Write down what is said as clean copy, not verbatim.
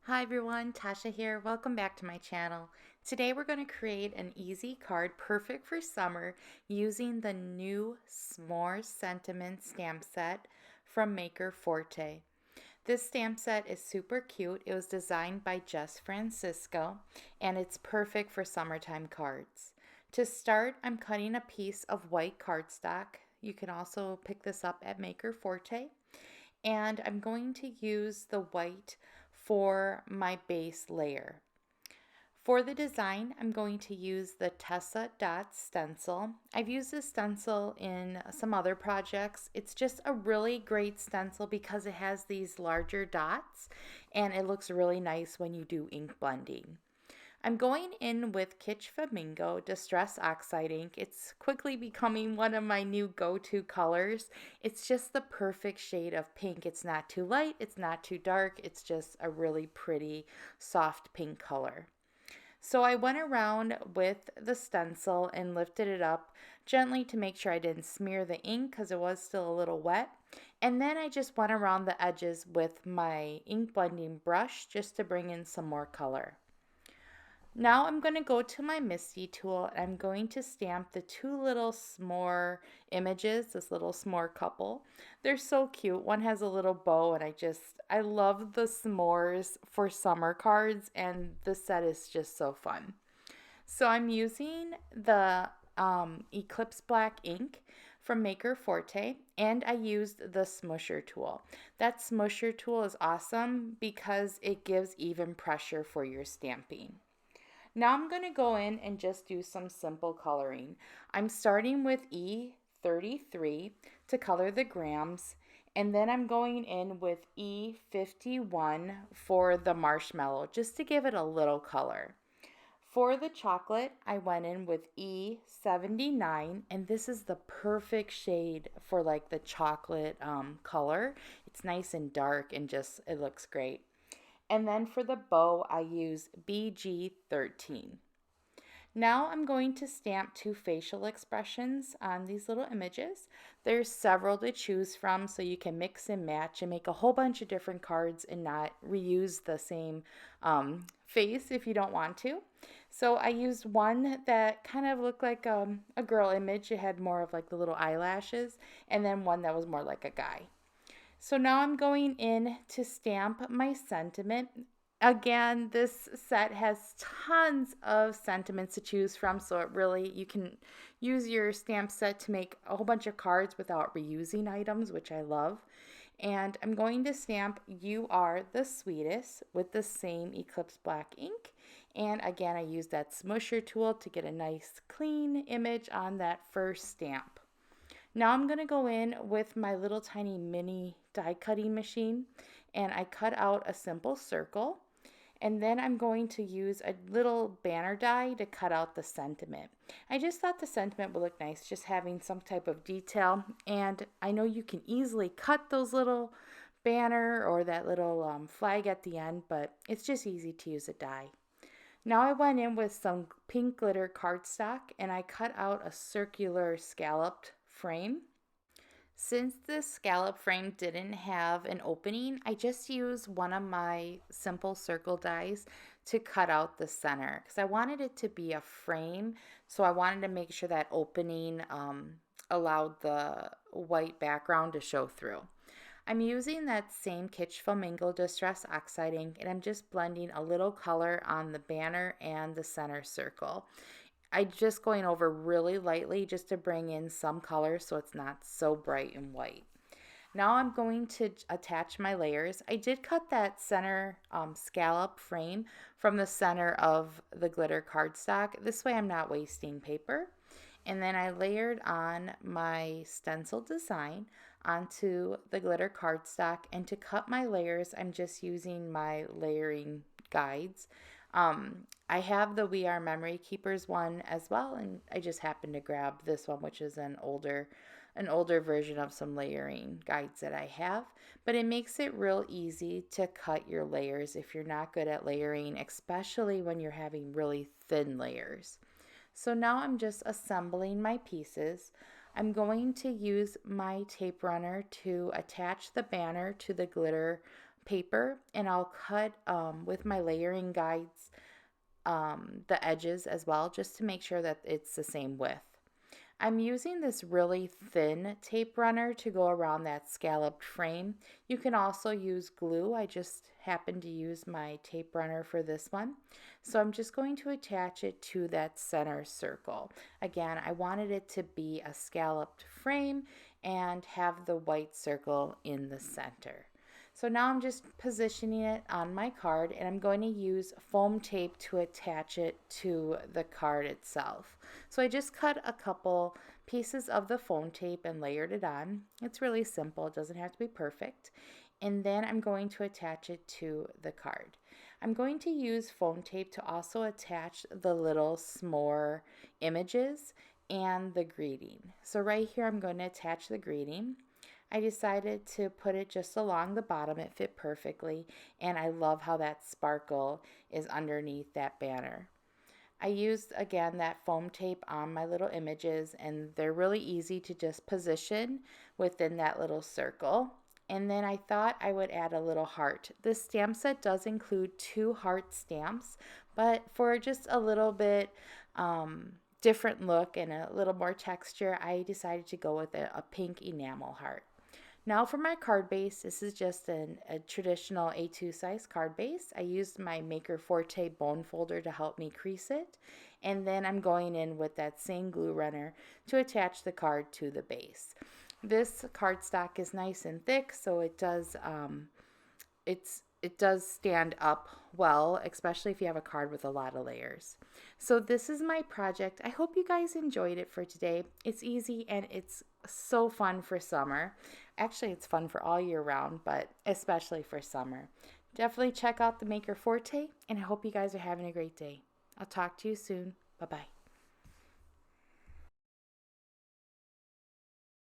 Hi everyone, Tasha here. Welcome back to my channel. Today we're going to create an easy card perfect for summer using the new S'more Sentiment stamp set from Maker Forte. This stamp set is super cute. It was designed by Jess Francisco and it's perfect for summertime cards. To start, I'm cutting a piece of white cardstock. You can also pick this up at Maker Forte. And I'm going to use the white for my base layer. For the design, I'm going to use the Tessa Dot stencil. I've used this stencil in some other projects. It's just a really great stencil because it has these larger dots and it looks really nice when you do ink blending. I'm going in with Kitsch Flamingo Distress Oxide ink. It's quickly becoming one of my new go-to colors. It's just the perfect shade of pink. It's not too light, it's not too dark. It's just a really pretty soft pink color. So I went around with the stencil and lifted it up gently to make sure I didn't smear the ink because it was still a little wet. And then I just went around the edges with my ink blending brush just to bring in some more color. Now I'm going to go to my Misty tool and I'm going to stamp the two little s'more images, this little s'more couple. They're so cute. One has a little bow and I love the s'mores for summer cards and the set is just so fun. So I'm using the Eclipse Black ink from Maker Forte and I used the smusher tool. That smusher tool is awesome because it gives even pressure for your stamping. Now I'm going to go in and just do some simple coloring. I'm starting with E33 to color the grams, and then I'm going in with E51 for the marshmallow, just to give it a little color. For the chocolate, I went in with E79, and this is the perfect shade for like the chocolate color. It's nice and dark and just, it looks great. And then for the bow, I use BG13. Now I'm going to stamp two facial expressions on these little images. There's several to choose from, so you can mix and match and make a whole bunch of different cards and not reuse the same face if you don't want to. So I used one that kind of looked like a girl image. It had more of like the little eyelashes, and then one that was more like a guy. So now I'm going in to stamp my sentiment. Again, this set has tons of sentiments to choose from, so it really, you can use your stamp set to make a whole bunch of cards without reusing items, which I love. And I'm going to stamp You Are the Sweetest with the same Eclipse Black ink. And again, I use that smusher tool to get a nice clean image on that first stamp. Now I'm going to go in with my little tiny mini die cutting machine and I cut out a simple circle, and then I'm going to use a little banner die to cut out the sentiment. I just thought the sentiment would look nice just having some type of detail, and I know you can easily cut those little banner or that little flag at the end, but it's just easy to use a die. Now I went in with some pink glitter cardstock and I cut out a circular scalloped frame. Since the scallop frame didn't have an opening, I just used one of my simple circle dies to cut out the center because I wanted it to be a frame. So I wanted to make sure that opening allowed the white background to show through. I'm using that same Kitsch Flamingo Distress Oxide ink and I'm just blending a little color on the banner and the center circle. I'm just going over really lightly just to bring in some color so it's not so bright and white. Now I'm going to attach my layers. I did cut that center scallop frame from the center of the glitter cardstock. This way I'm not wasting paper. And then I layered on my stencil design onto the glitter cardstock. And to cut my layers, I'm just using my layering guides. I have the We Are Memory Keepers one as well, and I just happened to grab this one, which is an older version of some layering guides that I have, but it makes it real easy to cut your layers if you're not good at layering, especially when you're having really thin layers. So now I'm just assembling my pieces. I'm going to use my tape runner to attach the banner to the glitter paper, and I'll cut with my layering guides the edges as well, just to make sure that it's the same width. I'm using this really thin tape runner to go around that scalloped frame. You can also use glue. I just happen to use my tape runner for this one. So I'm just going to attach it to that center circle. Again, I wanted it to be a scalloped frame and have the white circle in the center. So now I'm just positioning it on my card, and I'm going to use foam tape to attach it to the card itself. So I just cut a couple pieces of the foam tape and layered it on. It's really simple, it doesn't have to be perfect. And then I'm going to attach it to the card. I'm going to use foam tape to also attach the little s'more images and the greeting. So right here I'm going to attach the greeting. I decided to put it just along the bottom. It fit perfectly, and I love how that sparkle is underneath that banner. I used, again, that foam tape on my little images, and they're really easy to just position within that little circle. And then I thought I would add a little heart. This stamp set does include 2 heart stamps, but for just a little bit different look and a little more texture, I decided to go with a pink enamel heart. Now for my card base, this is just a traditional A2 size card base. I used my Maker Forte bone folder to help me crease it. And then I'm going in with that same glue runner to attach the card to the base. This cardstock is nice and thick, so it does stand up well, especially if you have a card with a lot of layers. So this is my project. I hope you guys enjoyed it for today. It's easy and it's so fun for summer. Actually, it's fun for all year round, but especially for summer. Definitely check out the Maker Forte, and I hope you guys are having a great day. I'll talk to you soon. Bye-bye.